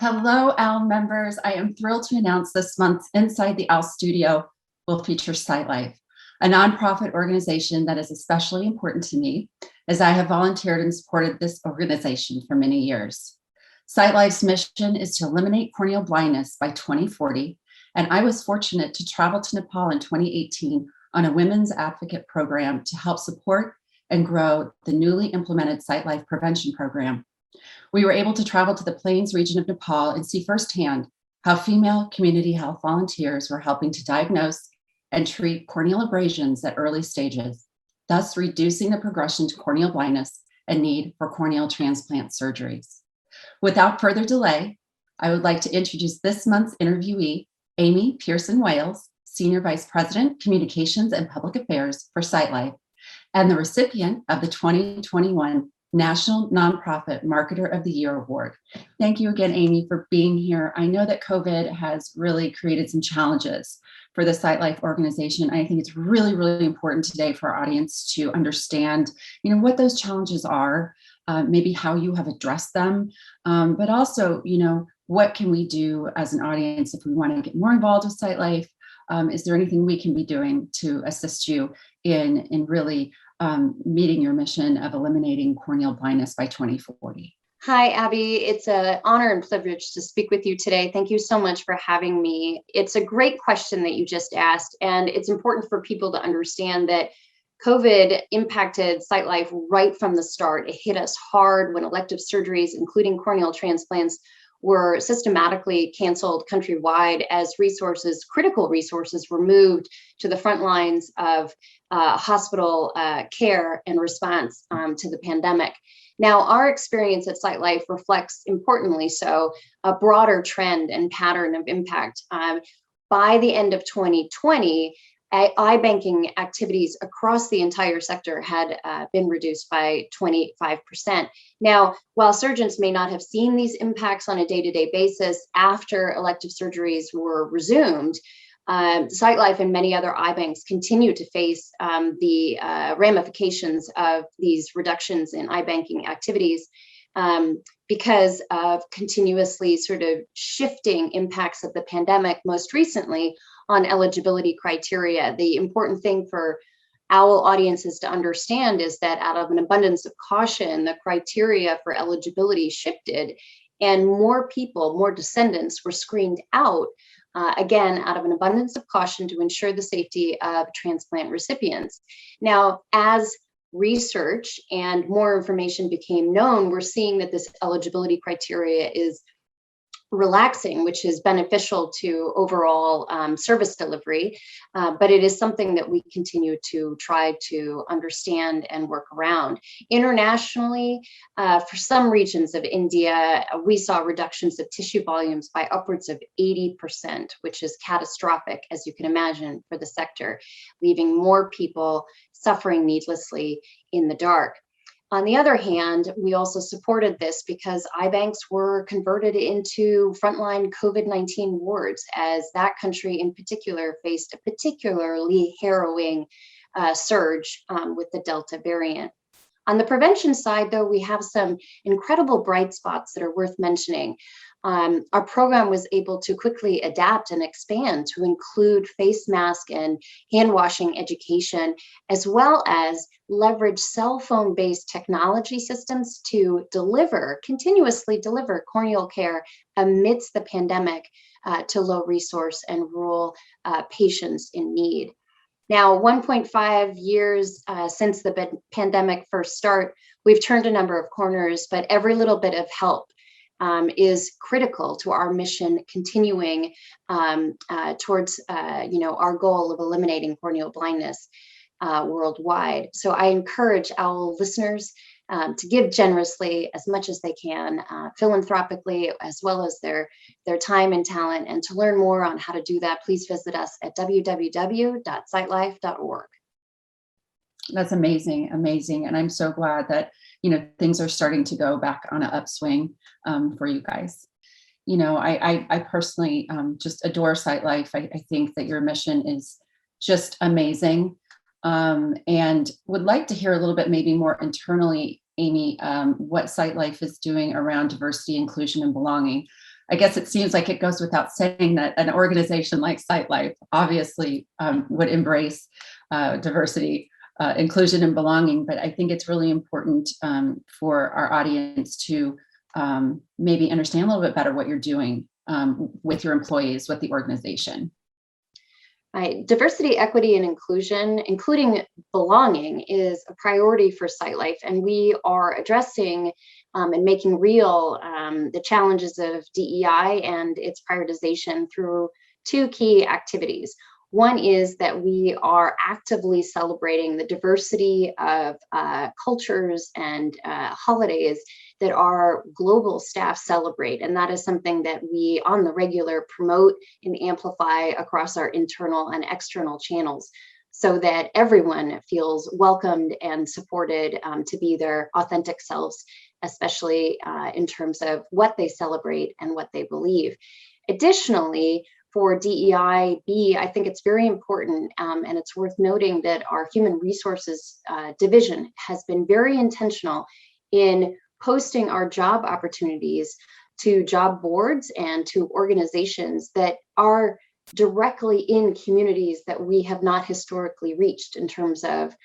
Hello, OWL members. I am thrilled to announce this month's Inside the OWL Studio will feature Sightlife, a nonprofit organization that is especially important to me as I have volunteered and supported this organization for many years. Sightlife's mission is to eliminate corneal blindness by 2040, and I was fortunate to travel to Nepal in 2018 on a women's advocate program to help support and grow the newly implemented Sightlife prevention program. We were able to travel to the Plains region of Nepal and see firsthand how female community health volunteers were helping to diagnose and treat corneal abrasions at early stages, thus reducing the progression to corneal blindness and need for corneal transplant surgeries. Without further delay, I would like to introduce this month's interviewee, Amy Pearson-Wales, Senior Vice President, Communications and Public Affairs for Sightlife, and the recipient of the 2021 National Nonprofit Marketer of the Year Award. Thank you again, Amy, for being here. I know that COVID has really created some challenges for the Sightlife organization. I think it's really, really important today for our audience to understand, what those challenges are, maybe how you have addressed them, but also, what can we do as an audience if we want to get more involved with Sightlife? Is there anything we can be doing to assist you in really meeting your mission of eliminating corneal blindness by 2040? Hi, Abby. It's an honor and privilege to speak with you today. Thank you so much for having me. It's a great question that you just asked, and it's important for people to understand that COVID impacted Sightlife right from the start. It hit us hard when elective surgeries, including corneal transplants, were systematically canceled countrywide as critical resources were moved to the front lines of hospital care and response to the pandemic. Now, our experience at Sightlife reflects, importantly so, a broader trend and pattern of impact. By the end of 2020, eye-banking activities across the entire sector had been reduced by 25%. Now, while surgeons may not have seen these impacts on a day-to-day basis after elective surgeries were resumed, Sightlife and many other eye banks continue to face the ramifications of these reductions in eye banking activities because of continuously sort of shifting impacts of the pandemic, most recently on eligibility criteria. The important thing for OWL audiences to understand is that out of an abundance of caution, the criteria for eligibility shifted and more people, more descendants were screened out, again, out of an abundance of caution to ensure the safety of transplant recipients. Now, as research and more information became known, we're seeing that this eligibility criteria is relaxing, which is beneficial to overall service delivery, but it is something that we continue to try to understand and work around. Internationally, for some regions of India, we saw reductions of tissue volumes by upwards of 80%, which is catastrophic, as you can imagine, for the sector, leaving more people suffering needlessly in the dark. On the other hand, we also supported this because eye banks were converted into frontline COVID-19 wards, as that country in particular faced a particularly harrowing surge with the Delta variant. On the prevention side, though, we have some incredible bright spots that are worth mentioning. Our program was able to quickly adapt and expand to include face mask and hand washing education, as well as leverage cell phone-based technology systems to continuously deliver corneal care amidst the pandemic to low resource and rural patients in need. Now, 1.5 years since the pandemic first started, we've turned a number of corners, but every little bit of help is critical to our mission continuing towards our goal of eliminating corneal blindness worldwide. So I encourage our listeners to give generously as much as they can, philanthropically, as well as their time and talent. And to learn more on how to do that, please visit us at www.sightlife.org. That's amazing. And I'm so glad that, things are starting to go back on an upswing for you guys. I personally just adore Sightlife. I think that your mission is just amazing. And would like to hear a little bit maybe more internally, Amy, what Sightlife is doing around diversity, inclusion, and belonging. I guess it seems like it goes without saying that an organization like Sightlife obviously would embrace diversity, inclusion, and belonging. But I think it's really important for our audience to maybe understand a little bit better what you're doing with your employees, with the organization. Right. Diversity, equity, and inclusion, including belonging, is a priority for Sightlife, and we are addressing and making real the challenges of DEI and its prioritization through two key activities. One is that we are actively celebrating the diversity of cultures and holidays that our global staff celebrate. And that is something that we on the regular promote and amplify across our internal and external channels so that everyone feels welcomed and supported to be their authentic selves, especially in terms of what they celebrate and what they believe. Additionally, for DEIB, I think it's very important, and it's worth noting that our human resources division has been very intentional in posting our job opportunities to job boards and to organizations that are directly in communities that we have not historically reached in terms of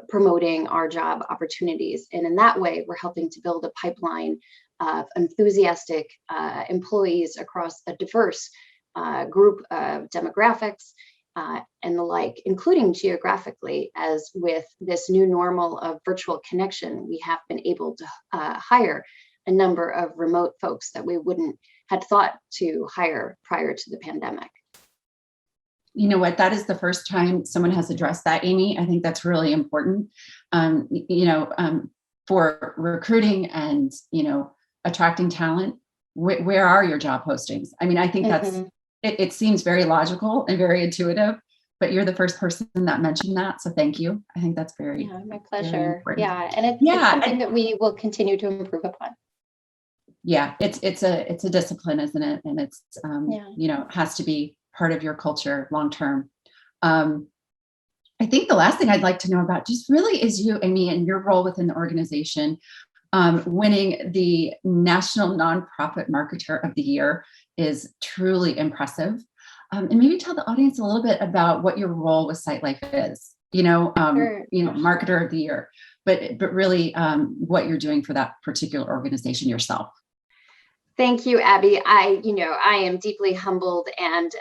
promoting our job opportunities. And in that way, we're helping to build a pipeline of enthusiastic employees across a diverse group of demographics and the like, including geographically, as with this new normal of virtual connection, we have been able to hire a number of remote folks that we wouldn't had thought to hire prior to the pandemic. You know what, that is the first time someone has addressed that, Amy. I think that's really important, for recruiting and, attracting talent. Where are your job postings? I mean, I think that's, it seems very logical and very intuitive, but you're the first person that mentioned that. So thank you. I think that's very, my pleasure. And it's something that we will continue to improve upon. Yeah, it's a discipline, isn't it? And it's, has to be part of your culture long-term. I think the last thing I'd like to know about just really is you, Amy, and your role within the organization, winning the National Nonprofit Marketer of the Year is truly impressive. And maybe tell the audience a little bit about what your role with Sightlife is, Sure. Marketer of the Year, but really what you're doing for that particular organization yourself. Thank you, Abby. I am deeply humbled and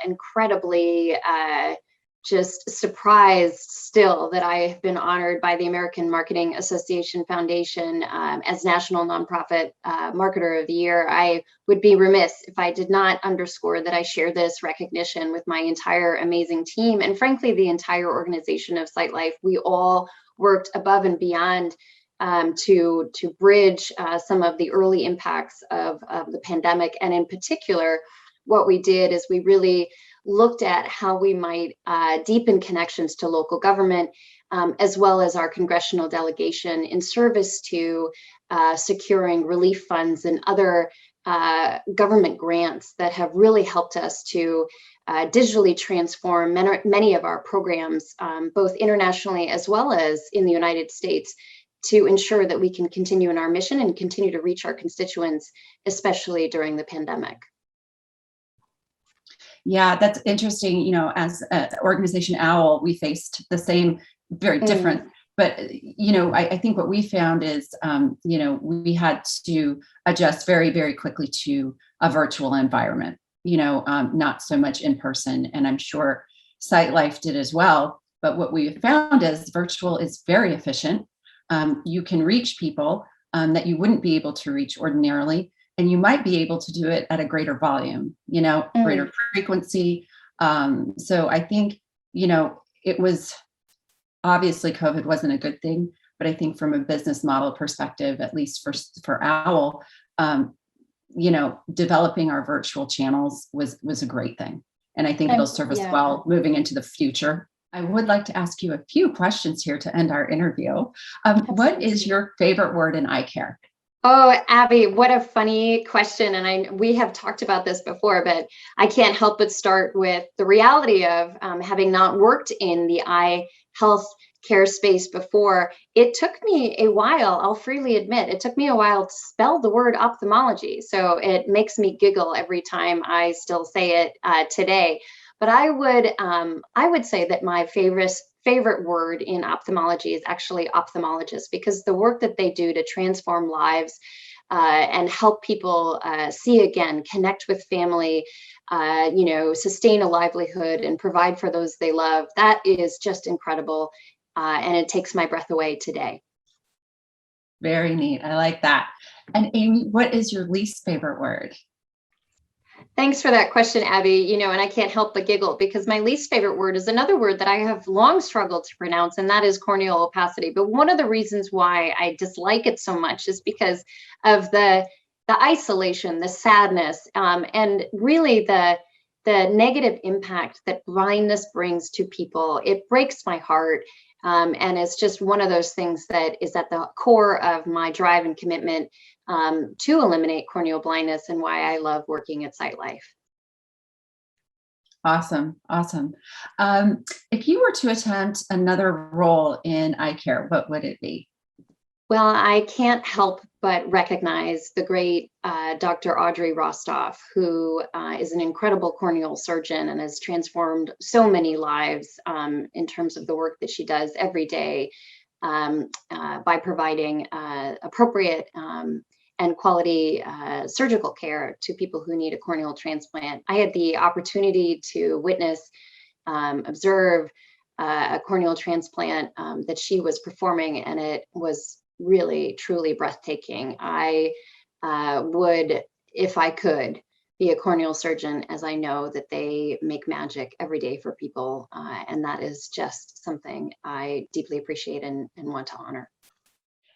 incredibly just surprised still that I have been honored by the American Marketing Association Foundation as National Nonprofit Marketer of the Year. I would be remiss if I did not underscore that I share this recognition with my entire amazing team and frankly, the entire organization of Sightlife. We all worked above and beyond to bridge some of the early impacts of the pandemic. And in particular, what we did is we really looked at how we might deepen connections to local government, as well as our congressional delegation in service to securing relief funds and other government grants that have really helped us to digitally transform many of our programs, both internationally as well as in the United States, to ensure that we can continue in our mission and continue to reach our constituents, especially during the pandemic. Yeah, that's interesting. As an organization OWL, we faced the same, very different, but, I think what we found is, we had to adjust very, very quickly to a virtual environment, not so much in person. And I'm sure Sightlife did as well. But what we found is virtual is very efficient. You can reach people that you wouldn't be able to reach ordinarily. And you might be able to do it at a greater volume, greater frequency. So I think, it was obviously COVID wasn't a good thing, but I think from a business model perspective, at least for OWL, developing our virtual channels was a great thing. And I think it'll serve us well moving into the future. I would like to ask you a few questions here to end our interview. What is your favorite word in eye care? Oh, Abby, what a funny question. And we have talked about this before, but I can't help but start with the reality of having not worked in the eye health care space before, it took me a while, I'll freely admit, it took me a while to spell the word ophthalmology. So it makes me giggle every time I still say it today. But I would say that my favorite word in ophthalmology is actually ophthalmologist, because the work that they do to transform lives and help people see again, connect with family, sustain a livelihood and provide for those they love. That is just incredible. And it takes my breath away today. Very neat. I like that. And Amy, what is your least favorite word? Thanks for that question, Abby. And I can't help but giggle, because my least favorite word is another word that I have long struggled to pronounce, and that is corneal opacity. But one of the reasons why I dislike it so much is because of the isolation, the sadness, and really the negative impact that blindness brings to people. It breaks my heart. And it's just one of those things that is at the core of my drive and commitment to eliminate corneal blindness, and why I love working at Sightlife. Awesome. Awesome. If you were to attempt another role in eye care, what would it be? Well, I can't help but recognize the great Dr. Audrey Rostoff, who is an incredible corneal surgeon and has transformed so many lives in terms of the work that she does every day by providing appropriate and quality surgical care to people who need a corneal transplant. I had the opportunity to witness, observe a corneal transplant that she was performing, and it was really, truly breathtaking. I would, if I could, be a corneal surgeon, as I know that they make magic every day for people. And that is just something I deeply appreciate and want to honor.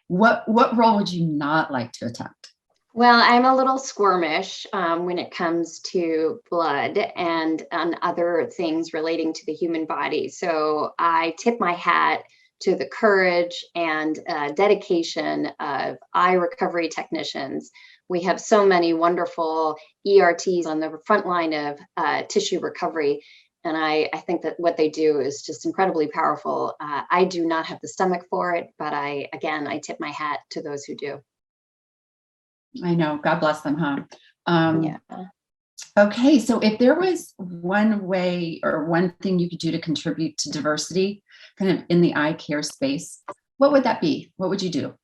What role would you not like to attempt? Well, I'm a little squirmish when it comes to blood and other things relating to the human body. So I tip my hat to the courage and dedication of eye recovery technicians. We have so many wonderful ERTs on the front line of tissue recovery. And I think that what they do is just incredibly powerful. I do not have the stomach for it, but I tip my hat to those who do. I know. God bless them, huh? Yeah. Okay. So if there was one way or one thing you could do to contribute to diversity kind of in the eye care space, what would that be? What would you do?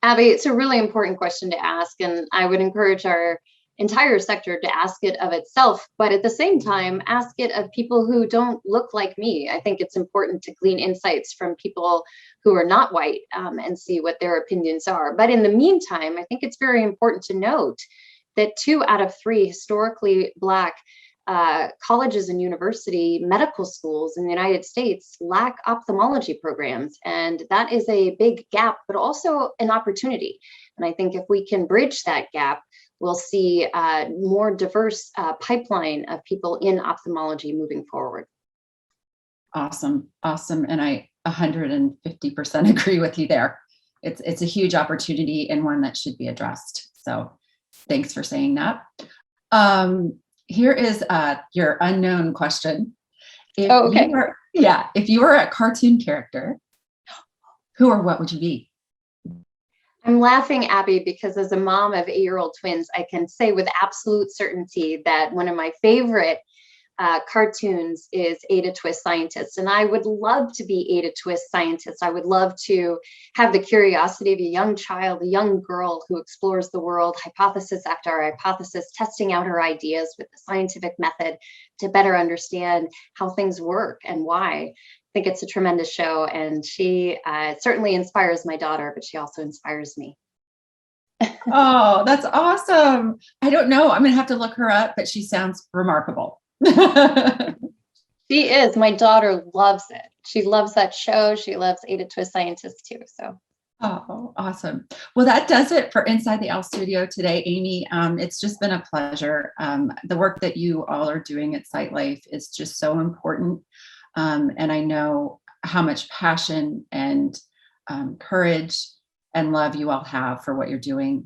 Abby, it's a really important question to ask, and I would encourage our entire sector to ask it of itself, but at the same time, ask it of people who don't look like me. I think it's important to glean insights from people who are not white and see what their opinions are. But in the meantime, I think it's very important to note that 2 out of 3 historically Black colleges and university medical schools in the United States lack ophthalmology programs. And that is a big gap, but also an opportunity. And I think if we can bridge that gap, we'll see a more diverse pipeline of people in ophthalmology moving forward. Awesome. Awesome. And I 150% agree with you there. It's a huge opportunity and one that should be addressed. So thanks for saying that. Here is your unknown question. Okay. If you were a cartoon character, who or what would you be? I'm laughing, Abby, because as a mom of 8-year-old twins, I can say with absolute certainty that one of my favorite cartoons is Ada Twist Scientist. And I would love to be Ada Twist Scientist. I would love to have the curiosity of a young child, a young girl who explores the world, hypothesis after hypothesis, testing out her ideas with the scientific method to better understand how things work and why. I think it's a tremendous show, and she certainly inspires my daughter, but she also inspires me. Oh, that's awesome. I don't know. I'm going to have to look her up, but she sounds remarkable. She is. My daughter loves it. She loves that show. She loves Ada Twist Scientist too. So. Oh, awesome. Well, that does it for Inside the Owl Studio today, Amy. It's just been a pleasure. The work that you all are doing at Sightlife is just so important. And I know how much passion and courage and love you all have for what you're doing.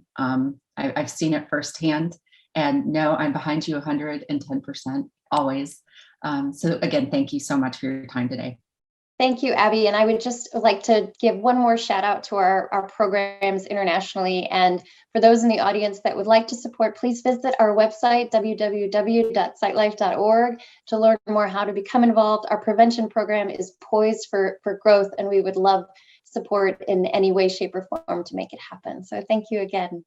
I've seen it firsthand, and no, I'm behind you 110% always. So again, thank you so much for your time today. Thank you, Abby. And I would just like to give one more shout out to our programs internationally. And for those in the audience that would like to support, please visit our website, www.sightlife.org, to learn more how to become involved. Our prevention program is poised for growth, and we would love support in any way, shape, or form to make it happen. So thank you again.